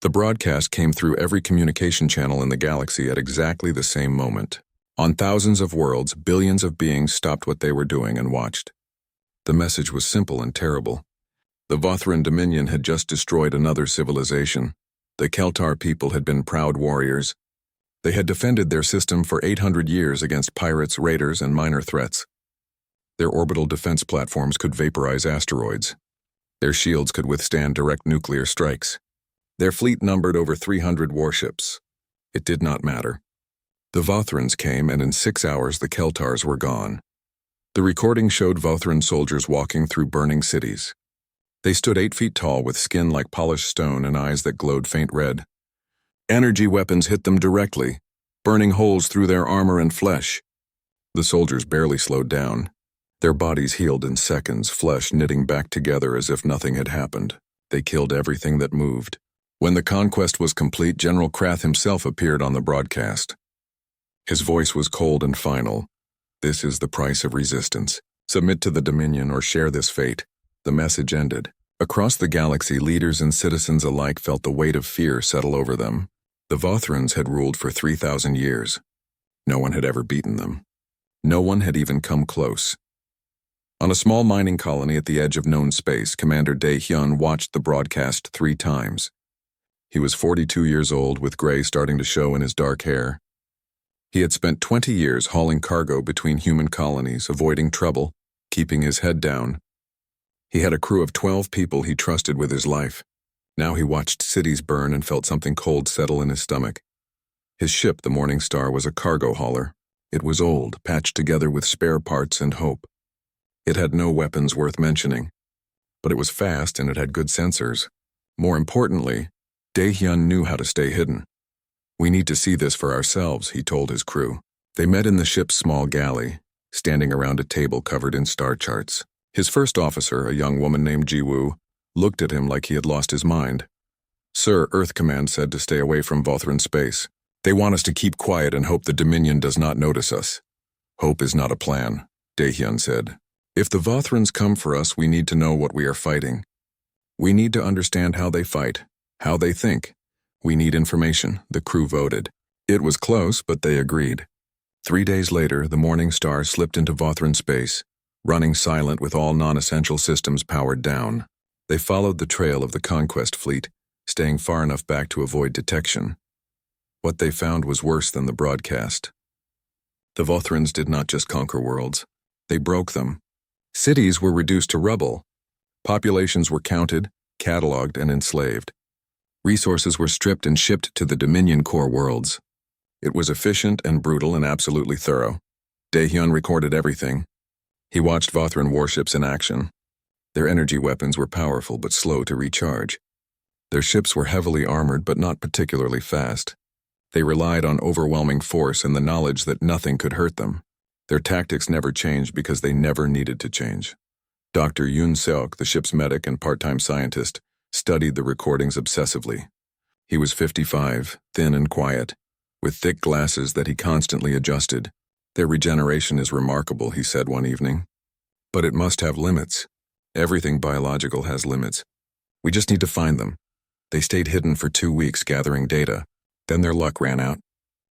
The broadcast came through every communication channel in the galaxy at exactly the same moment. On thousands of worlds, billions of beings stopped what they were doing and watched. The message was simple and terrible. The Vothran Dominion had just destroyed another civilization. The Keltar people had been proud warriors. They had defended their system for 800 years against pirates, raiders, and minor threats. Their orbital defense platforms could vaporize asteroids. Their shields could withstand direct nuclear strikes. Their fleet numbered over 300 warships. It did not matter. The Vothrans came, and in 6 hours the Keltars were gone. The recording showed Vothran soldiers walking through burning cities. They stood 8 feet tall with skin like polished stone and eyes that glowed faint red. Energy weapons hit them directly, burning holes through their armor and flesh. The soldiers barely slowed down. Their bodies healed in seconds, flesh knitting back together as if nothing had happened. They killed everything that moved. When the conquest was complete, General Krath himself appeared on the broadcast. His voice was cold and final. This is the price of resistance. Submit to the Dominion or share this fate. The message ended. Across the galaxy, leaders and citizens alike felt the weight of fear settle over them. The Vothrans had ruled for 3,000 years. No one had ever beaten them. No one had even come close. On a small mining colony at the edge of known space, Commander Dae-hyun watched the broadcast 3 times. He was 42 years old, with gray starting to show in his dark hair. He had spent 20 years hauling cargo between human colonies, avoiding trouble, keeping his head down. He had a crew of 12 people he trusted with his life. Now he watched cities burn and felt something cold settle in his stomach. His ship, the Morning Star, was a cargo hauler. It was old, patched together with spare parts and hope. It had no weapons worth mentioning. But it was fast and it had good sensors. More importantly, Dae-hyun knew how to stay hidden. "We need to see this for ourselves," he told his crew. They met in the ship's small galley, standing around a table covered in star charts. His first officer, a young woman named Ji-woo, looked at him like he had lost his mind. "Sir, Earth Command said to stay away from Vothran space. They want us to keep quiet and hope the Dominion does not notice us." "Hope is not a plan," Dae-hyun said. "If the Vothrans come for us, we need to know what we are fighting. We need to understand how they fight, how they think. We need information." The crew voted. It was close, but they agreed. 3 days later, the Morning Star slipped into Vothran space, running silent with all non-essential systems powered down. They followed the trail of the conquest fleet, staying far enough back to avoid detection. What they found was worse than the broadcast. The Vothrans did not just conquer worlds. They broke them. Cities were reduced to rubble. Populations were counted, cataloged, and enslaved. Resources were stripped and shipped to the Dominion core worlds. It was efficient and brutal and absolutely thorough. Dae-hyun recorded everything. He watched Vothran warships in action. Their energy weapons were powerful but slow to recharge. Their ships were heavily armored but not particularly fast. They relied on overwhelming force and the knowledge that nothing could hurt them. Their tactics never changed because they never needed to change. Dr. Yoon Seok, the ship's medic and part-time scientist, studied the recordings obsessively. He was 55, thin and quiet, with thick glasses that he constantly adjusted. "Their regeneration is remarkable," he said one evening. "But it must have limits. Everything biological has limits. We just need to find them." They stayed hidden for 2 weeks gathering data. Then their luck ran out.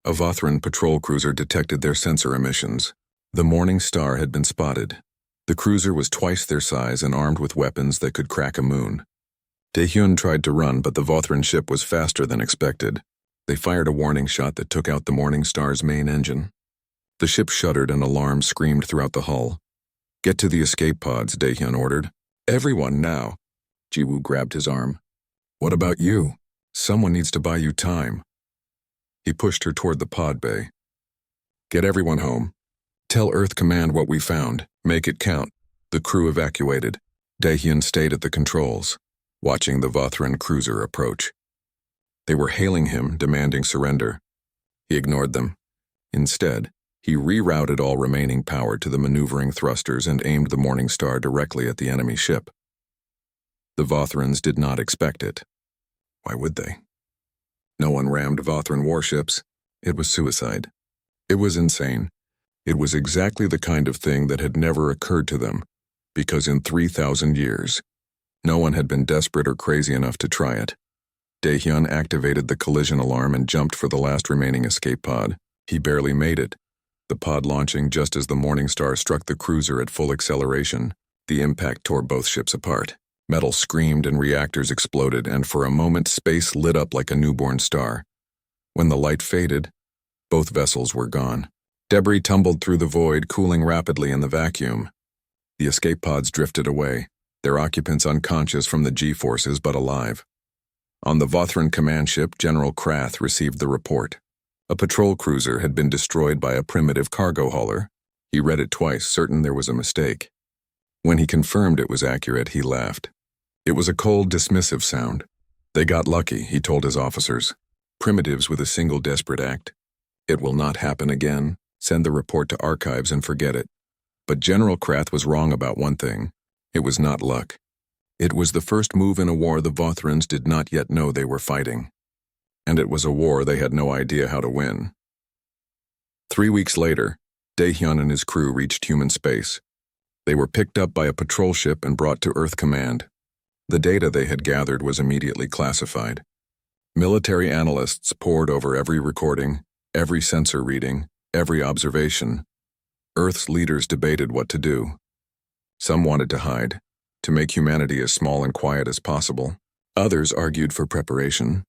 A Vothran patrol cruiser detected their sensor emissions. The Morning Star had been spotted. The cruiser was twice their size and armed with weapons that could crack a moon. Dae-hyun tried to run, but the Vothran ship was faster than expected. They fired a warning shot that took out the Morning Star's main engine. The ship shuddered and alarms screamed throughout the hull. "Get to the escape pods," Dae-hyun ordered. "Everyone now." Ji-woo grabbed his arm. "What about you? Someone needs to buy you time." He pushed her toward the pod bay. "Get everyone home. Tell Earth Command what we found. Make it count." The crew evacuated. Dae-hyun stayed at the controls, watching the Vothran cruiser approach. They were hailing him, demanding surrender. He ignored them. Instead, he rerouted all remaining power to the maneuvering thrusters and aimed the Morning Star directly at the enemy ship. The Vothrans did not expect it. Why would they? No one rammed Vothran warships. It was suicide. It was insane. It was exactly the kind of thing that had never occurred to them, because in 3,000 years, no one had been desperate or crazy enough to try it. Daehyun activated the collision alarm and jumped for the last remaining escape pod. He barely made it, the pod launching just as the Morning Star struck the cruiser at full acceleration. The impact tore both ships apart. Metal screamed and reactors exploded, and for a moment space lit up like a newborn star. When the light faded, both vessels were gone. Debris tumbled through the void, cooling rapidly in the vacuum. The escape pods drifted away, their occupants unconscious from the G-forces but alive. On the Vothran command ship, General Krath received the report. A patrol cruiser had been destroyed by a primitive cargo hauler. He read it twice, certain there was a mistake. When he confirmed it was accurate, he laughed. It was a cold, dismissive sound. They got lucky, he told his officers. Primitives with a single desperate act. It will not happen again. Send the report to archives and forget it. But General Krath was wrong about one thing. It was not luck. It was the first move in a war the Vothrans did not yet know they were fighting. And it was a war they had no idea how to win. 3 weeks later, Daehyun and his crew reached human space. They were picked up by a patrol ship and brought to Earth Command. The data they had gathered was immediately classified. Military analysts pored over every recording, every sensor reading, every observation. Earth's leaders debated what to do. Some wanted to hide, to make humanity as small and quiet as possible. Others argued for preparation.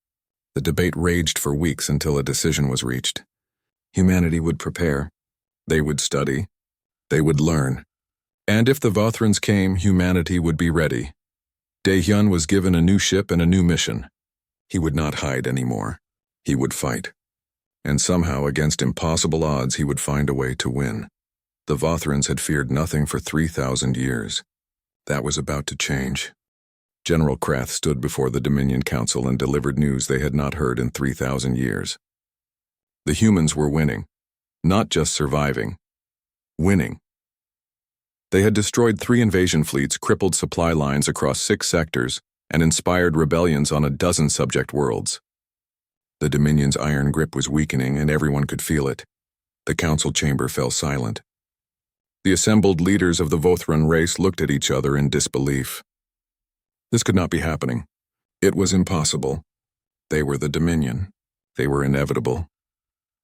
The debate raged for weeks until a decision was reached. Humanity would prepare. They would study. They would learn. And if the Vothrans came, humanity would be ready. Daehyun was given a new ship and a new mission. He would not hide anymore. He would fight. And somehow, against impossible odds, he would find a way to win. The Vothrans had feared nothing for 3,000 years. That was about to change. General Krath stood before the Dominion Council and delivered news they had not heard in 3,000 years. The humans were winning. Not just surviving. Winning. They had destroyed 3 invasion fleets, crippled supply lines across 6 sectors, and inspired rebellions on a dozen subject worlds. The Dominion's iron grip was weakening, and everyone could feel it. The council chamber fell silent. The assembled leaders of the Vothran race looked at each other in disbelief. This could not be happening. It was impossible. They were the Dominion. They were inevitable.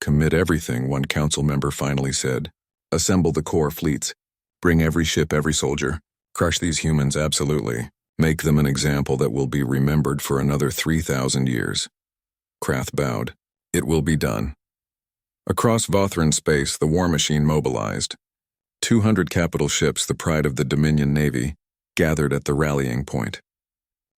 Commit everything, one council member finally said. Assemble the core fleets. Bring every ship, every soldier. Crush these humans absolutely. Make them an example that will be remembered for another 3,000 years. Krath bowed. It will be done. Across Vothran space, the war machine mobilized. 200 capital ships, the pride of the Dominion Navy, gathered at the rallying point.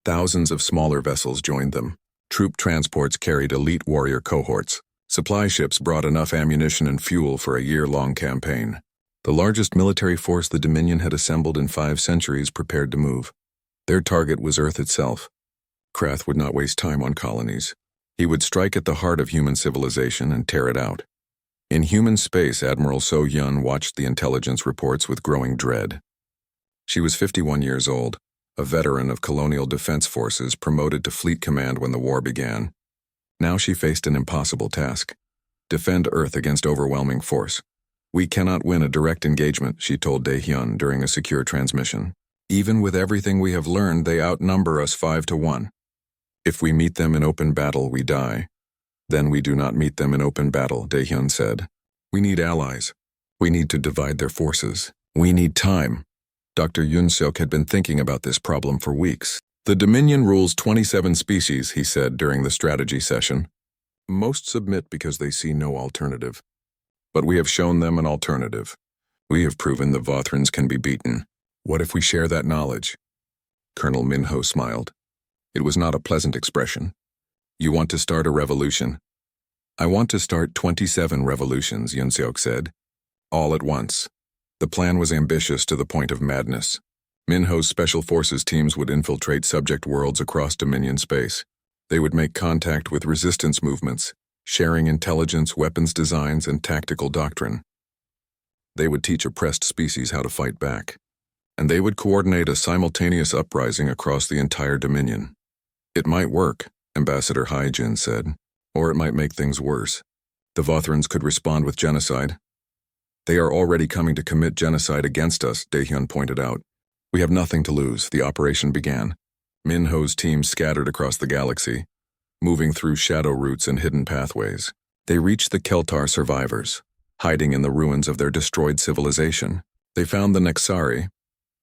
Thousands of smaller vessels joined them. Troop transports carried elite warrior cohorts. Supply ships brought enough ammunition and fuel for a year-long campaign. The largest military force the Dominion had assembled in 5 centuries prepared to move. Their target was Earth itself. Krath would not waste time on colonies. He would strike at the heart of human civilization and tear it out. In human space, Admiral So Yun watched the intelligence reports with growing dread. She was 51 years old, a veteran of colonial defense forces promoted to fleet command when the war began. Now she faced an impossible task: defend Earth against overwhelming force. We cannot win a direct engagement, she told Daehyun during a secure transmission. Even with everything we have learned, they outnumber us 5-1. If we meet them in open battle, we die. Then we do not meet them in open battle, Daehyun said. We need allies. We need to divide their forces. We need time. Dr. Yoon-seok had been thinking about this problem for weeks. The Dominion rules 27 species, he said during the strategy session. Most submit because they see no alternative. But we have shown them an alternative. We have proven the Vothrans can be beaten. What if we share that knowledge? Colonel Minho smiled. It was not a pleasant expression. You want to start a revolution? I want to start 27 revolutions, Yoon-seok said. All at once. The plan was ambitious to the point of madness. Minho's special forces teams would infiltrate subject worlds across Dominion space. They would make contact with resistance movements, sharing intelligence, weapons designs, and tactical doctrine. They would teach oppressed species how to fight back. And they would coordinate a simultaneous uprising across the entire Dominion. It might work, Ambassador Haijin said, or it might make things worse. The Vothrans could respond with genocide. They are already coming to commit genocide against us, Daehyun pointed out. We have nothing to lose. The operation began. Minho's team scattered across the galaxy. moving through shadow routes and hidden pathways. They reached the Keltar survivors, hiding in the ruins of their destroyed civilization. They found the Nexari,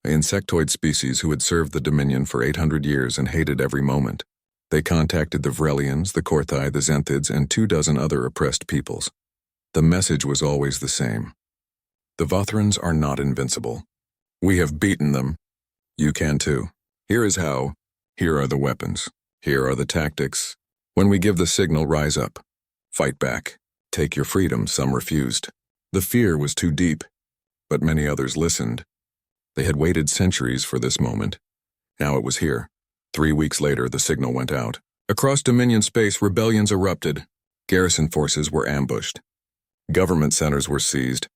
an insectoid species who had served the Dominion for 800 years and hated every moment. They contacted the Vrelians, the Korthai, the Zenthids, and 24 other oppressed peoples. The message was always the same. The Vothrans are not invincible. We have beaten them. You can too. Here is how. Here are the weapons. Here are the tactics. When we give the signal, rise up. Fight back. Take your freedom, some refused. The fear was too deep, but many others listened. They had waited centuries for this moment. Now it was here. 3 weeks later, the signal went out. Across Dominion space, rebellions erupted. Garrison forces were ambushed. Government centers were seized.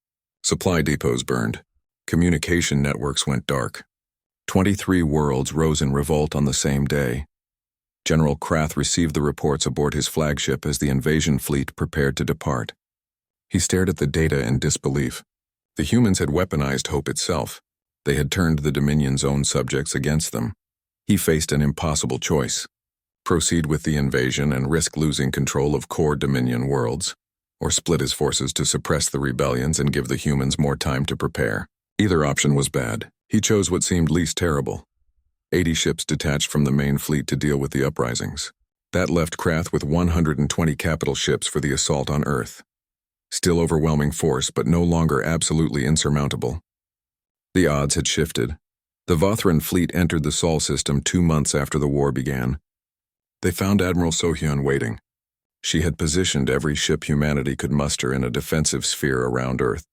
Supply depots burned. Communication networks went dark. 23 worlds rose in revolt on the same day. General Krath received the reports aboard his flagship as the invasion fleet prepared to depart. He stared at the data in disbelief. The humans had weaponized hope itself. They had turned the Dominion's own subjects against them. He faced an impossible choice: proceed with the invasion and risk losing control of core Dominion worlds, or split his forces to suppress the rebellions and give the humans more time to prepare. Either option was bad. He chose what seemed least terrible. 80 ships detached from the main fleet to deal with the uprisings. That left Krath with 120 capital ships for the assault on Earth. Still overwhelming force, but no longer absolutely insurmountable. The odds had shifted. The Vothran fleet entered the Sol system 2 months after the war began. They found Admiral Sohyun waiting. She had positioned every ship humanity could muster in a defensive sphere around Earth.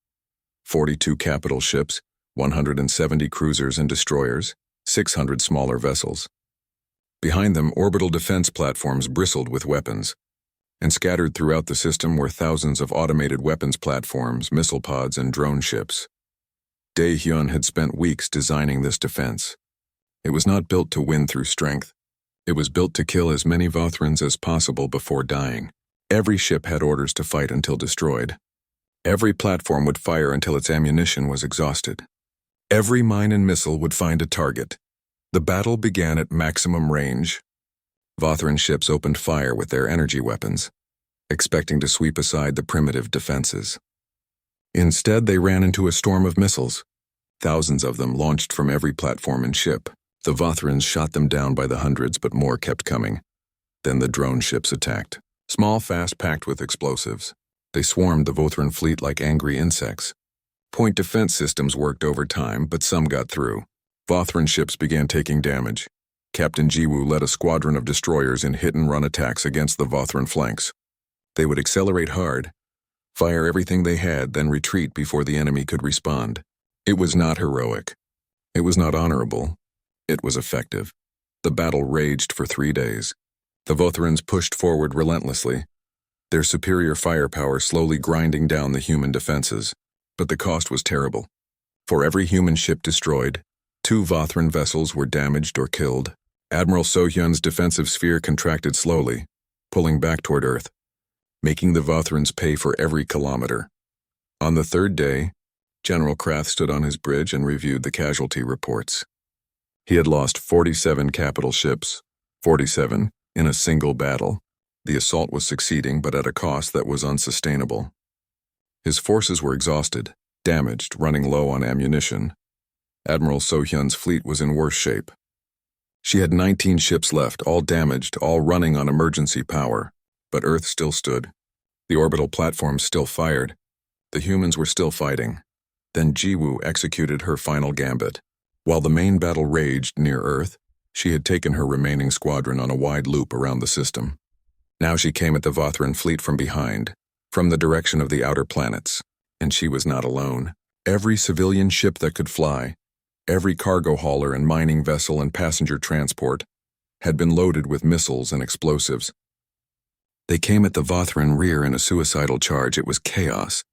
42 capital ships, 170 cruisers and destroyers, 600 smaller vessels. Behind them, orbital defense platforms bristled with weapons, and scattered throughout the system were thousands of automated weapons platforms, missile pods, and drone ships. Dae-hyun had spent weeks designing this defense. It was not built to win through strength. It was built to kill as many Vothrans as possible before dying. Every ship had orders to fight until destroyed. Every platform would fire until its ammunition was exhausted. Every mine and missile would find a target. The battle began at maximum range. Vothran ships opened fire with their energy weapons, expecting to sweep aside the primitive defenses. Instead, they ran into a storm of missiles. Thousands of them launched from every platform and ship. The Vothrans shot them down by the hundreds, but more kept coming. Then the drone ships attacked. Small, fast, packed with explosives. They swarmed the Vothran fleet like angry insects. Point defense systems worked overtime, but some got through. Vothran ships began taking damage. Captain Jiwoo led a squadron of destroyers in hit-and-run attacks against the Vothran flanks. They would accelerate hard, fire everything they had, then retreat before the enemy could respond. It was not heroic. It was not honorable. It was effective. The battle raged for 3 days. The Vothrans pushed forward relentlessly, their superior firepower slowly grinding down the human defenses. But the cost was terrible. For every human ship destroyed, 2 Vothran vessels were damaged or killed. Admiral Sohyun's defensive sphere contracted slowly, pulling back toward Earth, making the Vothrans pay for every kilometer. On the 3rd day, General Krath stood on his bridge and reviewed the casualty reports. He had lost 47 capital ships, 47 in a single battle. The assault was succeeding, but at a cost that was unsustainable. His forces were exhausted, damaged, running low on ammunition. Admiral Sohyun's fleet was in worse shape. She had 19 ships left, all damaged, all running on emergency power. But Earth still stood. The orbital platforms still fired. The humans were still fighting. Then Jiwoo executed her final gambit. While the main battle raged near Earth, she had taken her remaining squadron on a wide loop around the system. Now she came at the Vothran fleet from behind, from the direction of the outer planets, and she was not alone. Every civilian ship that could fly, every cargo hauler and mining vessel and passenger transport, had been loaded with missiles and explosives. They came at the Vothran rear in a suicidal charge. It was chaos.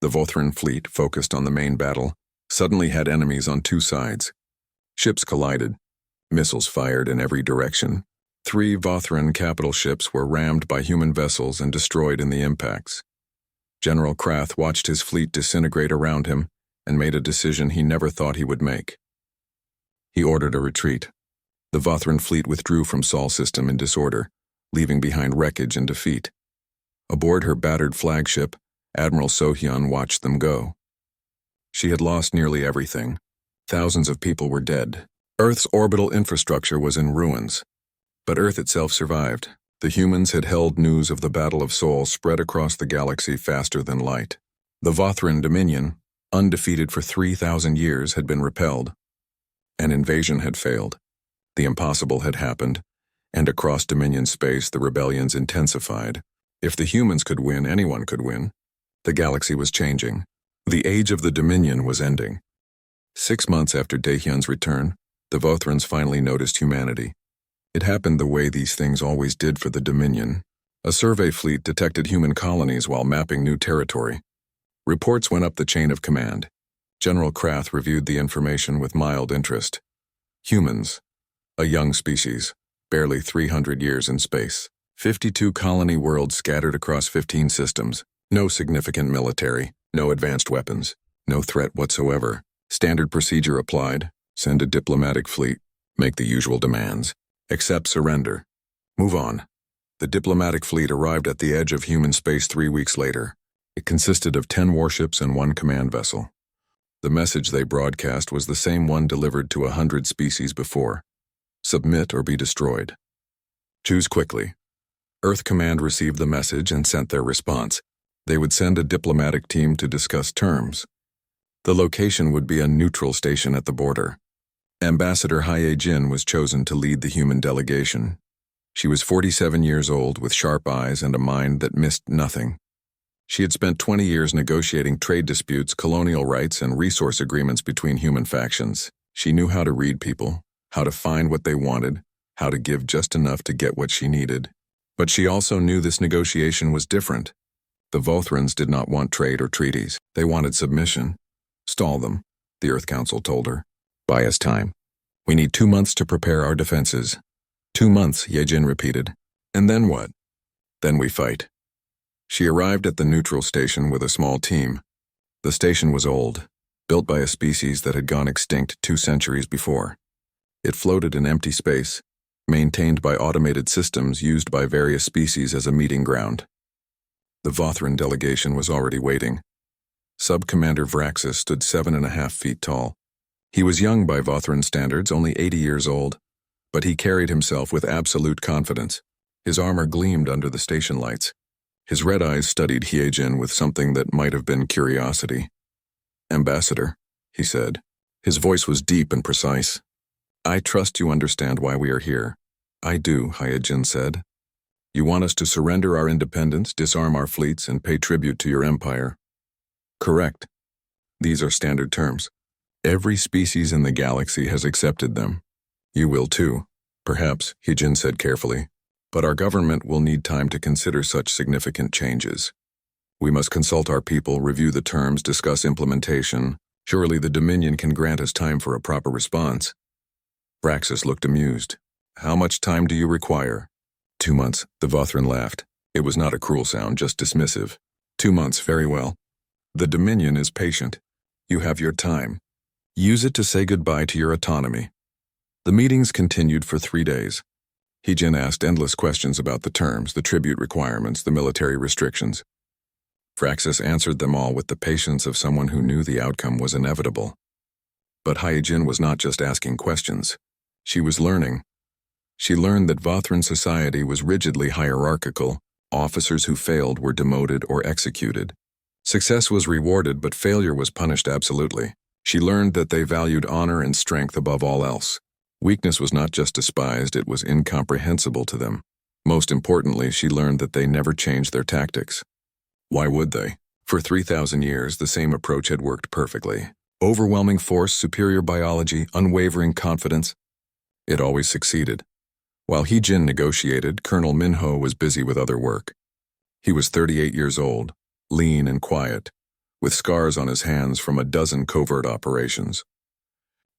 The Vothran fleet, focused on the main battle, suddenly had enemies on 2 sides. Ships collided, missiles fired in every direction. 3 Vothran capital ships were rammed by human vessels and destroyed in the impacts. General Krath watched his fleet disintegrate around him and made a decision he never thought he would make. He ordered a retreat. The Vothran fleet withdrew from Sol system in disorder, leaving behind wreckage and defeat. Aboard her battered flagship, Admiral So-hyun watched them go. She had lost nearly everything. Thousands of people were dead. Earth's orbital infrastructure was in ruins. But Earth itself survived. The humans had held news of the Battle of Seoul spread across the galaxy faster than light. The Vothran Dominion, undefeated for 3,000 years, had been repelled. An invasion had failed. The impossible had happened, and across Dominion space the rebellions intensified. If the humans could win, anyone could win. The galaxy was changing. The age of the Dominion was ending. 6 months after Daehyun's return, the Vothrans finally noticed humanity. It happened the way these things always did for the Dominion. A survey fleet detected human colonies while mapping new territory. Reports went up the chain of command. General Krath reviewed the information with mild interest. Humans, a young species, barely 300 years in space. 52 colony worlds scattered across 15 systems. No significant military, no advanced weapons, no threat whatsoever. Standard procedure applied. Send a diplomatic fleet. Make the usual demands. Accept surrender. Move on. The diplomatic fleet arrived at the edge of human space 3 weeks later. It consisted of 10 warships and 1 command vessel. The message they broadcast was the same one delivered to 100 species before. Submit or be destroyed. Choose quickly. Earth Command received the message and sent their response. They would send a diplomatic team to discuss terms. The location would be a neutral station at the border. Ambassador Hye-jin was chosen to lead the human delegation. She was 47 years old with sharp eyes and a mind that missed nothing. She had spent 20 years negotiating trade disputes, colonial rights, and resource agreements between human factions. She knew how to read people, how to find what they wanted, how to give just enough to get what she needed. But she also knew this negotiation was different. The Vothrans did not want trade or treaties. They wanted submission. Stall them, the Earth Council told her. Buy us time. We need 2 months to prepare our defenses. 2 months, Ye-jin repeated. And then what? Then we fight. She arrived at the neutral station with a small team. The station was old, built by a species that had gone extinct 2 centuries before. It floated in empty space, maintained by automated systems used by various species as a meeting ground. The Vothran delegation was already waiting. Sub-Commander Vraxis stood 7.5 feet tall. He was young by Vothran standards, only 80 years old, but he carried himself with absolute confidence. His armor gleamed under the station lights. His red eyes studied Hye-jin with something that might have been curiosity. Ambassador, he said. His voice was deep and precise. I trust you understand why we are here. I do, Hye-jin said. You want us to surrender our independence, disarm our fleets, and pay tribute to your empire. Correct. These are standard terms. Every species in the galaxy has accepted them. You will too, perhaps, Hye-jin said carefully. But our government will need time to consider such significant changes. We must consult our people, review the terms, discuss implementation. Surely the Dominion can grant us time for a proper response. Vraxis looked amused. How much time do you require? 2 months, the Vothran laughed. It was not a cruel sound, just dismissive. 2 months, very well. The Dominion is patient. You have your time. Use it to say goodbye to your autonomy. The meetings continued for 3 days. Hye-jin asked endless questions about the terms, the tribute requirements, the military restrictions. Vraxis answered them all with the patience of someone who knew the outcome was inevitable. But Hye-jin was not just asking questions. She was learning. She learned that Vothran society was rigidly hierarchical. Officers who failed were demoted or executed. Success was rewarded, but failure was punished absolutely. She learned that they valued honor and strength above all else. Weakness was not just despised, it was incomprehensible to them. Most importantly, she learned that they never changed their tactics. Why would they? For 3,000 years, the same approach had worked perfectly. Overwhelming force, superior biology, unwavering confidence. It always succeeded. While Hye-jin negotiated, Colonel Minho was busy with other work. He was 38 years old, lean and quiet, with scars on his hands from a dozen covert operations.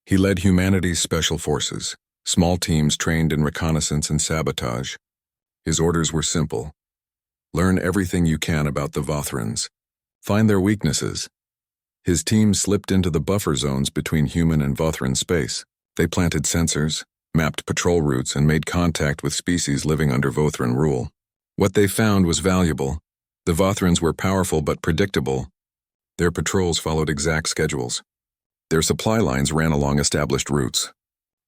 He led humanity's special forces, small teams trained in reconnaissance and sabotage. His orders were simple. Learn everything you can about the Vothrans. Find their weaknesses. His team slipped into the buffer zones between human and Vothran space. They planted sensors, mapped patrol routes, and made contact with species living under Vothran rule. What they found was valuable. The Vothrans were powerful but predictable. Their patrols followed exact schedules. Their supply lines ran along established routes.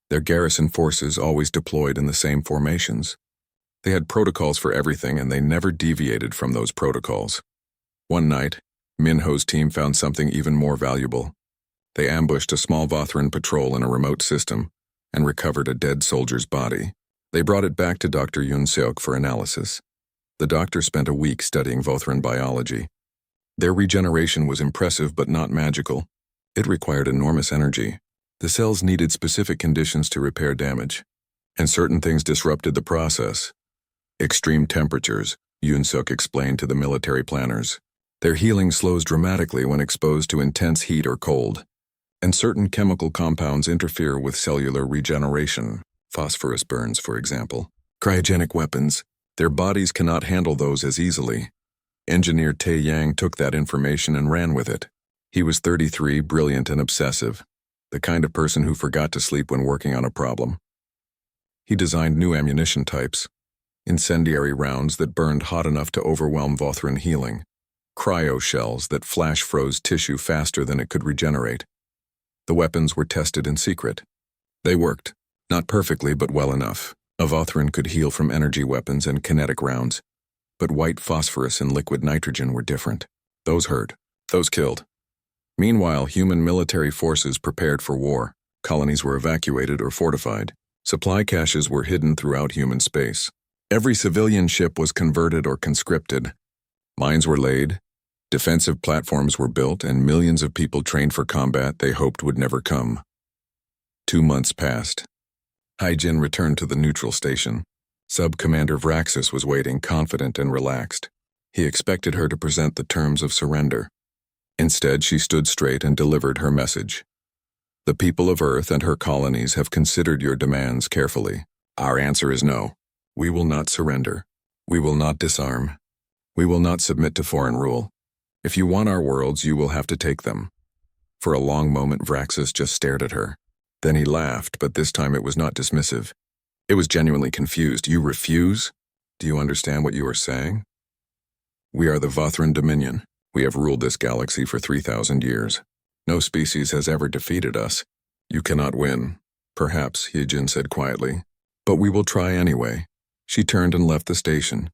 Their garrison forces always deployed in the same formations. They had protocols for everything, and they never deviated from those protocols. One night, Minho's team found something even more valuable. They ambushed a small Vothran patrol in a remote system and recovered a dead soldier's body. They brought it back to Dr. Yun-seok for analysis. The doctor spent a week studying Vothran biology. Their regeneration was impressive but not magical. It required enormous energy. The cells needed specific conditions to repair damage, and certain things disrupted the process. Extreme temperatures, Yun-seok explained to the military planners. Their healing slows dramatically when exposed to intense heat or cold, and certain chemical compounds interfere with cellular regeneration. Phosphorus burns, for example. Cryogenic weapons. Their bodies cannot handle those as easily. Engineer Tae Yang took that information and ran with it. He was 33, brilliant and obsessive, the kind of person who forgot to sleep when working on a problem. He designed new ammunition types, incendiary rounds that burned hot enough to overwhelm Vothran healing, cryo shells that flash-froze tissue faster than it could regenerate. The weapons were tested in secret. They worked, not perfectly but well enough. A Vothran could heal from energy weapons and kinetic rounds, but white phosphorus and liquid nitrogen were different. Those hurt. Those killed. Meanwhile, human military forces prepared for war. Colonies were evacuated or fortified. Supply caches were hidden throughout human space. Every civilian ship was converted or conscripted. Mines were laid, defensive platforms were built, and millions of people trained for combat they hoped would never come. 2 months passed. Haijin returned to the neutral station. Sub-Commander Vraxis was waiting, confident and relaxed. He expected her to present the terms of surrender. Instead, she stood straight and delivered her message. The people of Earth and her colonies have considered your demands carefully. Our answer is no. We will not surrender. We will not disarm. We will not submit to foreign rule. If you want our worlds, you will have to take them. For a long moment, Vraxis just stared at her. Then he laughed, but this time it was not dismissive. It was genuinely confused. You refuse? Do you understand what you are saying? We are the Vothran Dominion. We have ruled this galaxy for 3,000 years. No species has ever defeated us. You cannot win. Perhaps, Hyejin said quietly. But we will try anyway. She turned and left the station.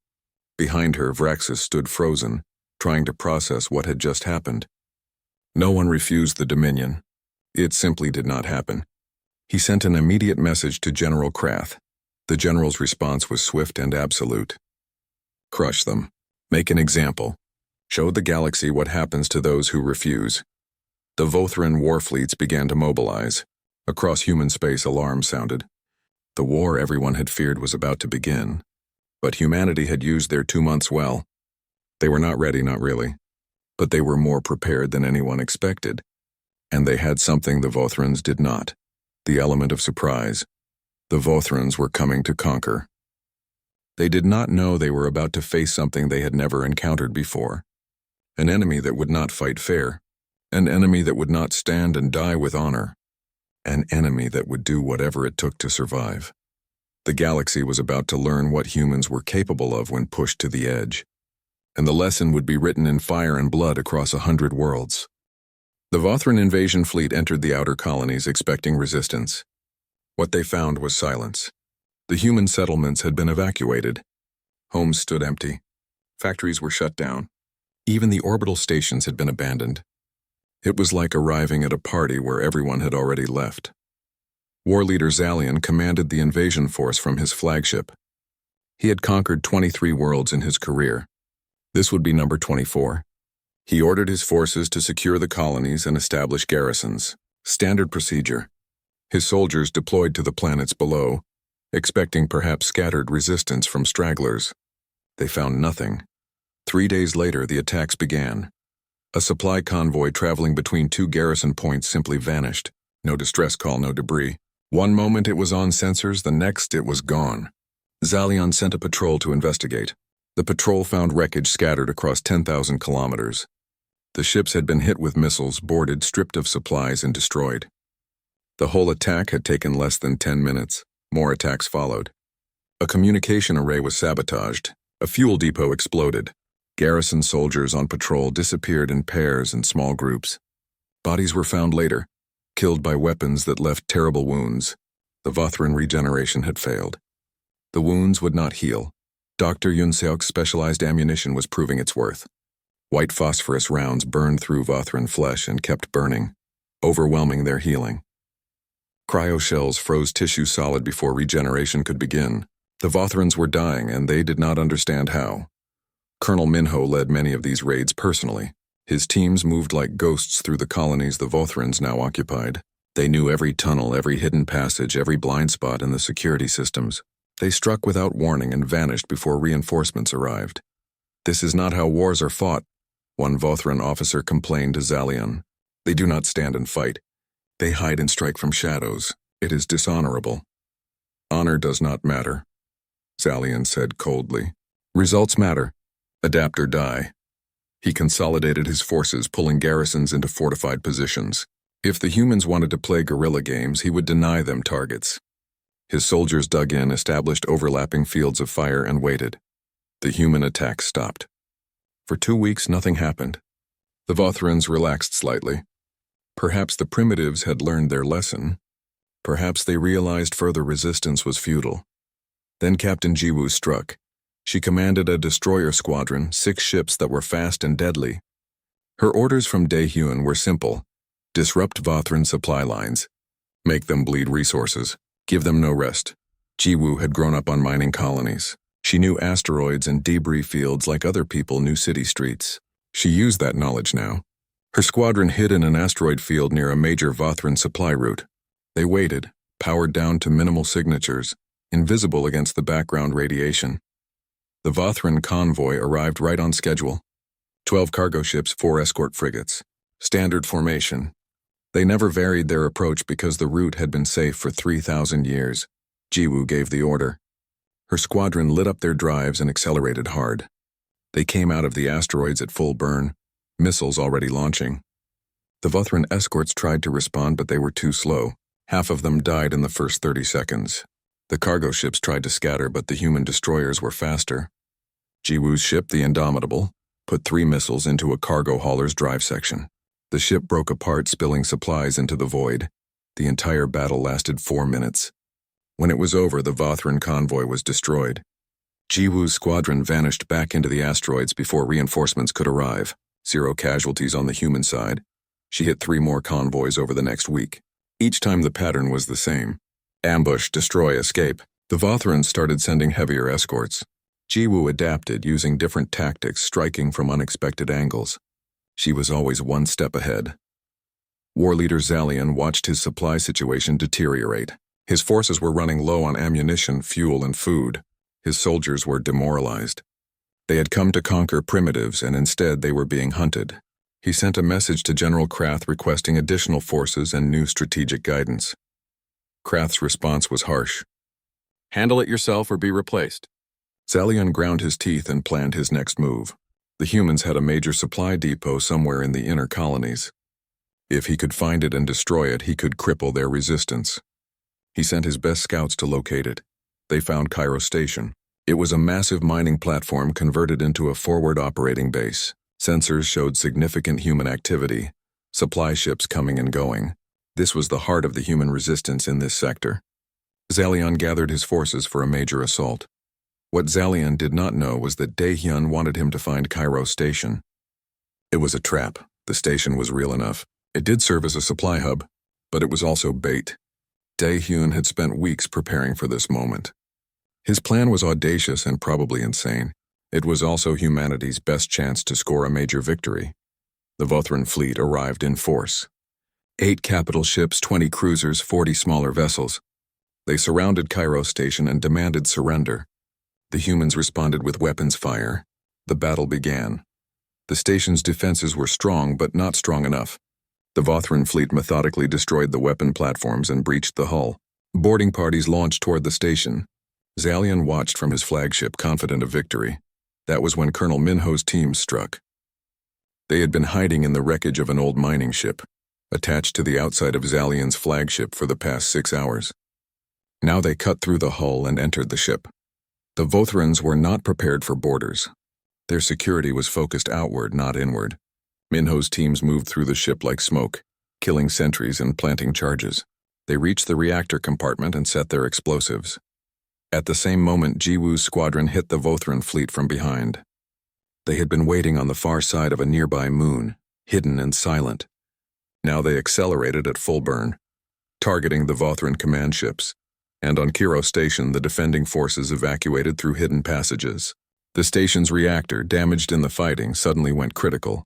Behind her, Vraxis stood frozen, trying to process what had just happened. No one refused the Dominion. It simply did not happen. He sent an immediate message to General Krath. The general's response was swift and absolute. Crush them. Make an example. Show the galaxy what happens to those who refuse. The Vothran war fleets began to mobilize. Across human space, alarms sounded. The war everyone had feared was about to begin. But humanity had used their 2 months well. They were not ready, not really. But they were more prepared than anyone expected. And they had something the Vothrans did not. The element of surprise. The Vothrans were coming to conquer. They did not know they were about to face something they had never encountered before. An enemy that would not fight fair. An enemy that would not stand and die with honor. An enemy that would do whatever it took to survive. The galaxy was about to learn what humans were capable of when pushed to the edge. And the lesson would be written in fire and blood across 100 worlds. The Vothran invasion fleet entered the outer colonies expecting resistance. What they found was silence. The human settlements had been evacuated. Homes stood empty. Factories were shut down. Even the orbital stations had been abandoned. It was like arriving at a party where everyone had already left. War leader Zalian commanded the invasion force from his flagship. He had conquered 23 worlds in his career. This would be number 24. He ordered his forces to secure the colonies and establish garrisons. Standard procedure. His soldiers deployed to the planets below, expecting perhaps scattered resistance from stragglers. They found nothing. 3 days later, the attacks began. A supply convoy traveling between 2 garrison points simply vanished. No distress call, no debris. One moment it was on sensors, the next it was gone. Zalian sent a patrol to investigate. The patrol found wreckage scattered across 10,000 kilometers. The ships had been hit with missiles, boarded, stripped of supplies, and destroyed. The whole attack had taken less than 10 minutes. More attacks followed. A communication array was sabotaged. A fuel depot exploded. Garrison soldiers on patrol disappeared in pairs and small groups. Bodies were found later, killed by weapons that left terrible wounds. The Vothran regeneration had failed. The wounds would not heal. Dr. Yunseok's specialized ammunition was proving its worth. White phosphorus rounds burned through Vothran flesh and kept burning, overwhelming their healing. Cryoshells froze tissue solid before regeneration could begin. The Vothrans were dying, and they did not understand how. Colonel Minho led many of these raids personally. His teams moved like ghosts through the colonies the Vothrans now occupied. They knew every tunnel, every hidden passage, every blind spot in the security systems. They struck without warning and vanished before reinforcements arrived. "This is not how wars are fought," one Vothran officer complained to Zalian. "They do not stand and fight. They hide and strike from shadows. It is dishonorable." "Honor does not matter," Zalian said coldly. "Results matter. Adapt or die." He consolidated his forces, pulling garrisons into fortified positions. If the humans wanted to play guerrilla games, he would deny them targets. His soldiers dug in, established overlapping fields of fire, and waited. The human attacks stopped. For 2 weeks, nothing happened. The Vothrans relaxed slightly. Perhaps the primitives had learned their lesson. Perhaps they realized further resistance was futile. Then Captain Jiwoo struck. She commanded a destroyer squadron, 6 ships that were fast and deadly. Her orders from Daehyun were simple. Disrupt Vothran supply lines. Make them bleed resources. Give them no rest. Jiwoo had grown up on mining colonies. She knew asteroids and debris fields like other people knew city streets. She used that knowledge now. Her squadron hid in an asteroid field near a major Vothran supply route. They waited, powered down to minimal signatures, invisible against the background radiation. The Vothran convoy arrived right on schedule. 12 cargo ships, 4 escort frigates. Standard formation. They never varied their approach because the route had been safe for 3,000 years. Jiwoo gave the order. Her squadron lit up their drives and accelerated hard. They came out of the asteroids at full burn, missiles already launching. The Vothran escorts tried to respond, but they were too slow. Half of them died in the first 30 seconds. The cargo ships tried to scatter, but the human destroyers were faster. Jiwoo's ship, the Indomitable, put 3 missiles into a cargo hauler's drive section. The ship broke apart, spilling supplies into the void. The entire battle lasted 4 minutes. When it was over, the Vothran convoy was destroyed. Jiwoo's squadron vanished back into the asteroids before reinforcements could arrive. 0 casualties on the human side. She hit 3 more convoys over the next week. Each time the pattern was the same. Ambush, destroy, escape. The Vothrans started sending heavier escorts. Jiwoo adapted, using different tactics, striking from unexpected angles. She was always 1 step ahead. War leader Zalian watched his supply situation deteriorate. His forces were running low on ammunition, fuel, and food. His soldiers were demoralized. They had come to conquer primitives, and instead they were being hunted. He sent a message to General Krath requesting additional forces and new strategic guidance. Krath's response was harsh. "Handle it yourself or be replaced." Zalian ground his teeth and planned his next move. The humans had a major supply depot somewhere in the inner colonies. If he could find it and destroy it, he could cripple their resistance. He sent his best scouts to locate it. They found Cairo Station. It was a massive mining platform converted into a forward operating base. Sensors showed significant human activity, supply ships coming and going. This was the heart of the human resistance in this sector. Zalian gathered his forces for a major assault. What Zalian did not know was that Daehyun wanted him to find Cairo Station. It was a trap. The station was real enough. It did serve as a supply hub, but it was also bait. Daehyun had spent weeks preparing for this moment. His plan was audacious and probably insane. It was also humanity's best chance to score a major victory. The Vothran fleet arrived in force. 8 capital ships, 20 cruisers, 40 smaller vessels. They surrounded Cairo Station and demanded surrender. The humans responded with weapons fire. The battle began. The station's defenses were strong, but not strong enough. The Vothran fleet methodically destroyed the weapon platforms and breached the hull. Boarding parties launched toward the station. Zalian watched from his flagship, confident of victory. That was when Colonel Minho's team struck. They had been hiding in the wreckage of an old mining ship, attached to the outside of Zalian's flagship for the past 6 hours. Now they cut through the hull and entered the ship. The Vothrans were not prepared for borders. Their security was focused outward, not inward. Minho's teams moved through the ship like smoke, killing sentries and planting charges. They reached the reactor compartment and set their explosives. At the same moment, Jiwoo's squadron hit the Vothran fleet from behind. They had been waiting on the far side of a nearby moon, hidden and silent. Now they accelerated at full burn, targeting the Vothran command ships, and on Kiro Station the defending forces evacuated through hidden passages. The station's reactor, damaged in the fighting, suddenly went critical.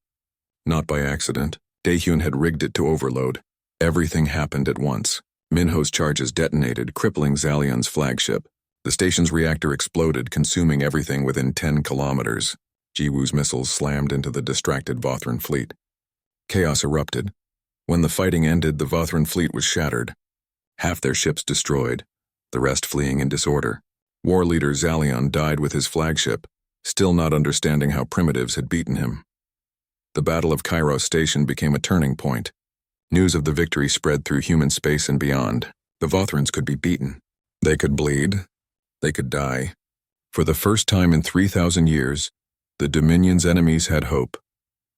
Not by accident. Daehyun had rigged it to overload. Everything happened at once. Minho's charges detonated, crippling Zalion's flagship. The station's reactor exploded, consuming everything within 10 kilometers. Jiwoo's missiles slammed into the distracted Vothran fleet. Chaos erupted. When the fighting ended, the Vothran fleet was shattered. Half their ships destroyed, the rest fleeing in disorder. War leader Zalion died with his flagship, still not understanding how primitives had beaten him. The Battle of Kairos Station became a turning point. News of the victory spread through human space and beyond. The Vothrans could be beaten. They could bleed. They could die. For the first time in 3,000 years, the Dominion's enemies had hope.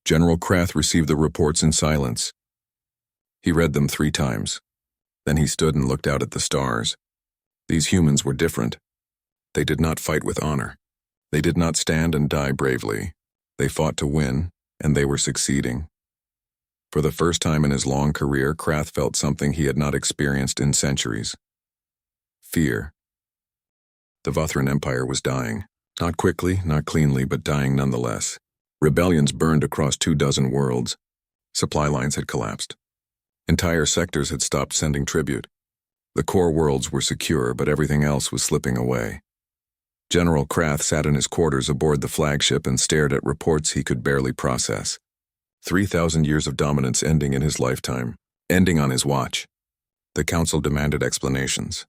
General Krath received the reports in silence. He read them 3 times. Then he stood and looked out at the stars. These humans were different. They did not fight with honor. They did not stand and die bravely. They fought to win, and they were succeeding. For the first time in his long career, Krath felt something he had not experienced in centuries. Fear. The Vothran Empire was dying. Not quickly, not cleanly, but dying nonetheless. Rebellions burned across 24 worlds. Supply lines had collapsed. Entire sectors had stopped sending tribute. The core worlds were secure, but everything else was slipping away. General Krath sat in his quarters aboard the flagship and stared at reports he could barely process. 3,000 years of dominance ending in his lifetime, ending on his watch. The council demanded explanations.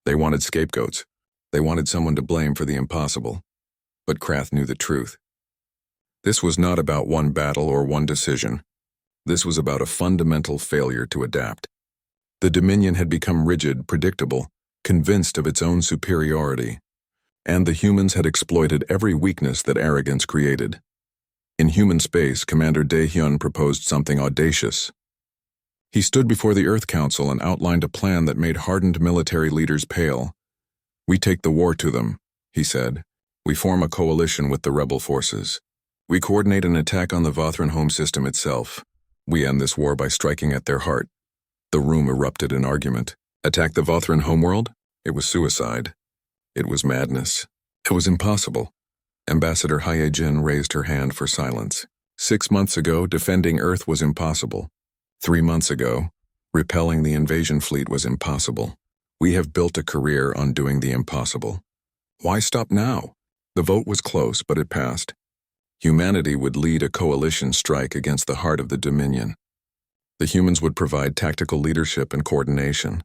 They wanted scapegoats. They wanted someone to blame for the impossible. But Krath knew the truth. This was not about one battle or one decision. This was about a fundamental failure to adapt. The Dominion had become rigid, predictable, convinced of its own superiority. And the humans had exploited every weakness that arrogance created. In human space, Commander Daehyun proposed something audacious. He stood before the Earth Council and outlined a plan that made hardened military leaders pale. "We take the war to them," he said. "We form a coalition with the rebel forces. We coordinate an attack on the Vothran home system itself. We end this war by striking at their heart." The room erupted in argument. Attack the Vothran homeworld? It was suicide. It was madness. It was impossible. Ambassador Hyejin raised her hand for silence. 6 months ago, defending Earth was impossible. 3 months ago, repelling the invasion fleet was impossible. We have built a career on doing the impossible. Why stop now? The vote was close, but it passed. Humanity would lead a coalition strike against the heart of the Dominion. The humans would provide tactical leadership and coordination.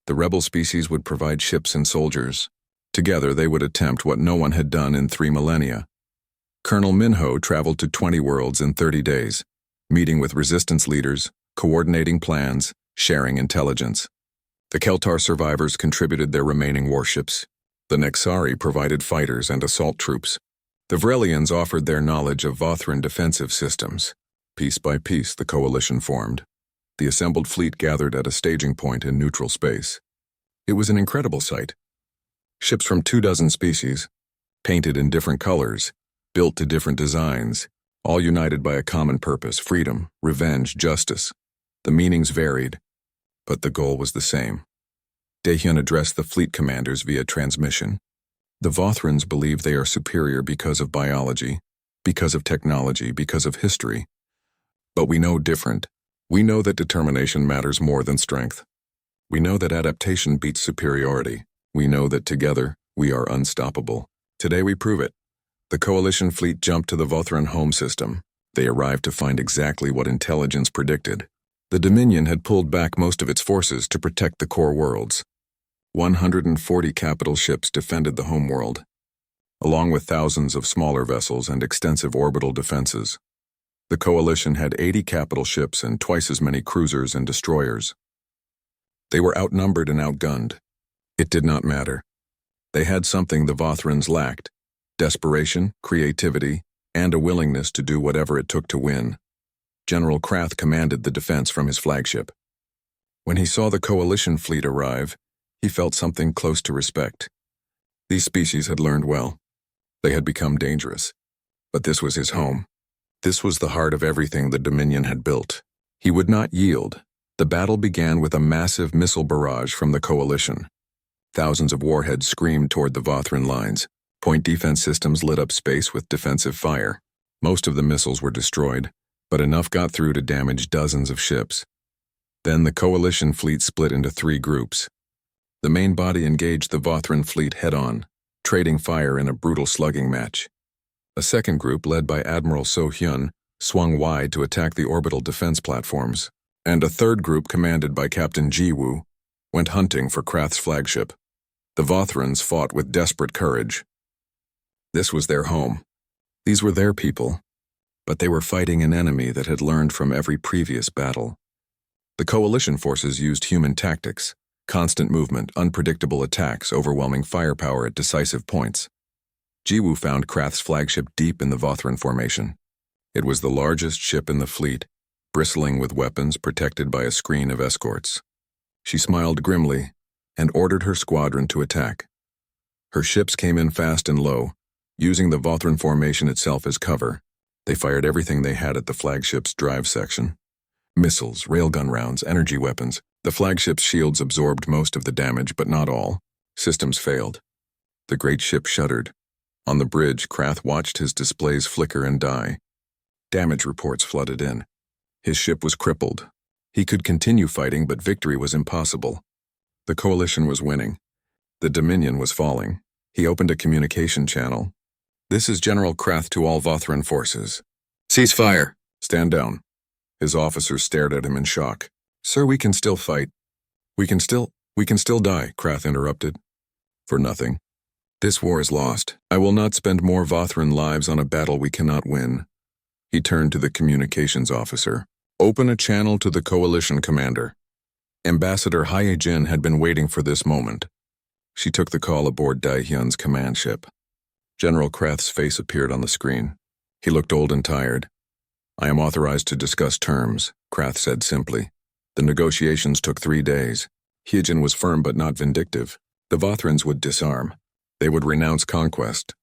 The rebel species would provide ships and soldiers. Together, they would attempt what no one had done in 3 millennia. Colonel Minho traveled to 20 worlds in 30 days, meeting with resistance leaders, coordinating plans, sharing intelligence. The Keltar survivors contributed their remaining warships. The Nexari provided fighters and assault troops. The Vrelians offered their knowledge of Vothran defensive systems. Piece by piece, the coalition formed. The assembled fleet gathered at a staging point in neutral space. It was an incredible sight. Ships from 24 species, painted in different colors, built to different designs, all united by a common purpose: freedom, revenge, justice. The meanings varied, but the goal was the same. Daehyun addressed the fleet commanders via transmission. The Vothrans believe they are superior because of biology, because of technology, because of history. But we know different. We know that determination matters more than strength. We know that adaptation beats superiority. We know that together, we are unstoppable. Today we prove it. The coalition fleet jumped to the Vothran home system. They arrived to find exactly what intelligence predicted. The Dominion had pulled back most of its forces to protect the core worlds. 140 capital ships defended the homeworld, along with thousands of smaller vessels and extensive orbital defenses. The coalition had 80 capital ships and twice as many cruisers and destroyers. They were outnumbered and outgunned, It did not matter. They had something the Vothrans lacked: desperation, creativity, and a willingness to do whatever it took to win. General Krath commanded the defense from his flagship. When he saw the coalition fleet arrive, he felt something close to respect. These species had learned well. They had become dangerous. But this was his home. This was the heart of everything the Dominion had built. He would not yield. The battle began with a massive missile barrage from the coalition. Thousands of warheads screamed toward the Vothran lines. Point defense systems lit up space with defensive fire. Most of the missiles were destroyed, but enough got through to damage dozens of ships. Then the coalition fleet split into 3 groups. The main body engaged the Vothran fleet head-on, trading fire in a brutal slugging match. A second group, led by Admiral So-hyun, swung wide to attack the orbital defense platforms, and a third group, commanded by Captain Ji-woo, went hunting for Krath's flagship. The Vothrans fought with desperate courage. This was their home. These were their people, but they were fighting an enemy that had learned from every previous battle. The coalition forces used human tactics: constant movement, unpredictable attacks, overwhelming firepower at decisive points. Ji-woo found Krath's flagship deep in the Vothran formation. It was the largest ship in the fleet, bristling with weapons protected by a screen of escorts. She smiled grimly and ordered her squadron to attack. Her ships came in fast and low, using the Vothran formation itself as cover. They fired everything they had at the flagship's drive section. Missiles, railgun rounds, energy weapons. The flagship's shields absorbed most of the damage, but not all. Systems failed. The great ship shuddered. On the bridge, Krath watched his displays flicker and die. Damage reports flooded in. His ship was crippled. He could continue fighting, but victory was impossible. The coalition was winning. The Dominion was falling. He opened a communication channel. "This is General Krath to all Vothran forces. Cease fire. Stand down." His officers stared at him in shock. "Sir, we can still fight." We can still die," Krath interrupted. "For nothing. This war is lost. I will not spend more Vothran lives on a battle we cannot win." He turned to the communications officer. "Open a channel to the coalition commander." Ambassador Hye-jin had been waiting for this moment. She took the call aboard Dae-hyun's command ship. General Krath's face appeared on the screen. He looked old and tired. "I am authorized to discuss terms," Krath said simply. The negotiations took 3 days. Hye-jin was firm but not vindictive. The Vothrans would disarm. They would renounce conquest.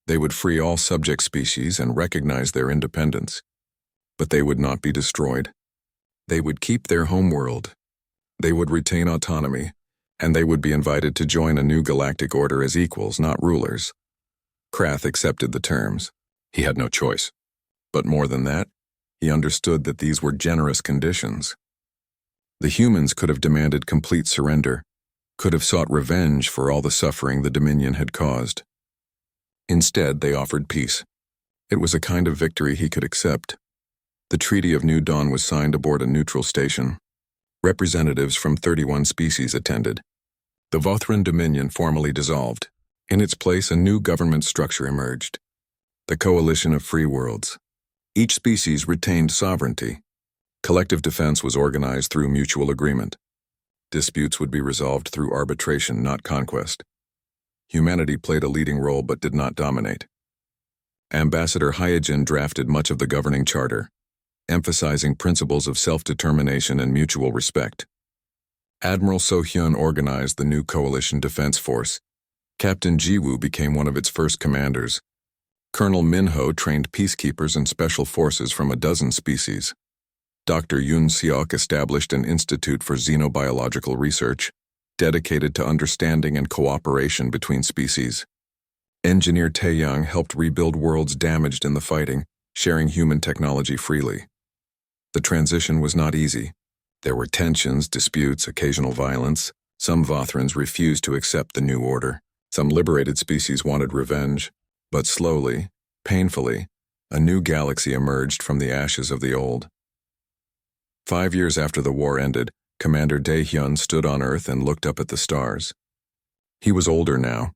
They would free all subject species and recognize their independence. But they would not be destroyed. They would keep their homeworld. They would retain autonomy, and they would be invited to join a new galactic order as equals, not rulers. Krath accepted the terms. He had no choice. But more than that, he understood that these were generous conditions. The humans could have demanded complete surrender, could have sought revenge for all the suffering the Dominion had caused. Instead, they offered peace. It was a kind of victory he could accept. The Treaty of New Dawn was signed aboard a neutral station. Representatives from 31 species attended. The Vothran Dominion formally dissolved. In its place, a new government structure emerged: the Coalition of Free Worlds. Each species retained sovereignty. Collective defense was organized through mutual agreement. Disputes would be resolved through arbitration, not conquest. Humanity played a leading role but did not dominate. Ambassador Hye-jin drafted much of the governing charter, emphasizing principles of self-determination and mutual respect. Admiral So-hyun organized the new coalition defense force. Captain Ji-woo became one of its first commanders. Colonel Min-ho trained peacekeepers and special forces from a dozen species. Dr. Yoon Seok established an institute for xenobiological research, dedicated to understanding and cooperation between species. Engineer Tae-young helped rebuild worlds damaged in the fighting, sharing human technology freely. The transition was not easy. There were tensions, disputes, occasional violence. Some Vothrans refused to accept the new order. Some liberated species wanted revenge. But slowly, painfully, a new galaxy emerged from the ashes of the old. 5 years after the war ended, Commander Dae-hyun stood on Earth and looked up at the stars. He was older now,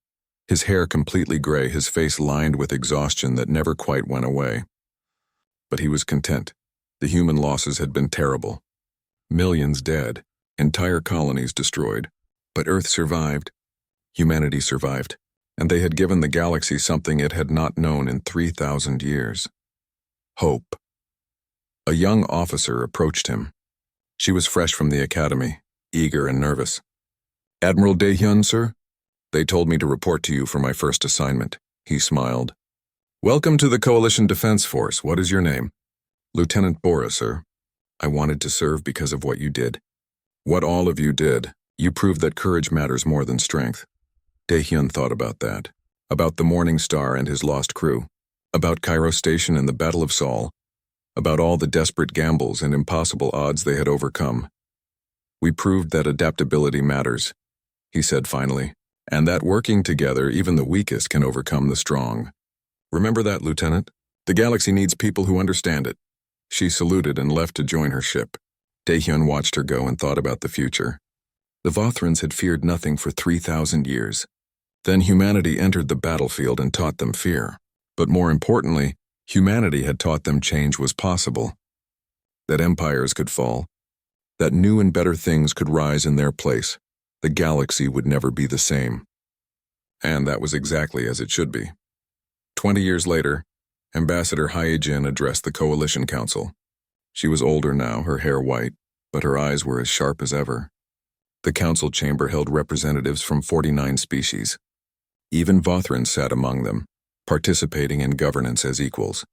his hair completely gray, his face lined with exhaustion that never quite went away. But he was content. The human losses had been terrible. Millions dead, entire colonies destroyed. But Earth survived, humanity survived, and they had given the galaxy something it had not known in 3,000 years. Hope. A young officer approached him. She was fresh from the academy, eager and nervous. "Admiral Daehyun, sir? They told me to report to you for my first assignment." He smiled. "Welcome to the Coalition Defense Force. What is your name?" "Lieutenant Bora, sir. I wanted to serve because of what you did." "What all of you did. You proved that courage matters more than strength." Daehyun thought about that. About the Morning Star and his lost crew. About Cairo Station and the Battle of Saul. About all the desperate gambles and impossible odds they had overcome. "We proved that adaptability matters," he said finally, "and that working together, even the weakest can overcome the strong. Remember that, Lieutenant. The galaxy needs people who understand it." She saluted and left to join her ship. Daehyun watched her go and thought about the future. The Vothrans had feared nothing for 3,000 years. Then humanity entered the battlefield and taught them fear. But more importantly, humanity had taught them change was possible. That empires could fall. That new and better things could rise in their place. The galaxy would never be the same. And that was exactly as it should be. 20 years later, Ambassador Hyejin addressed the Coalition Council. She was older now, her hair white, but her eyes were as sharp as ever. The council chamber held representatives from 49 species. Even Vothrans sat among them, participating in governance as equals.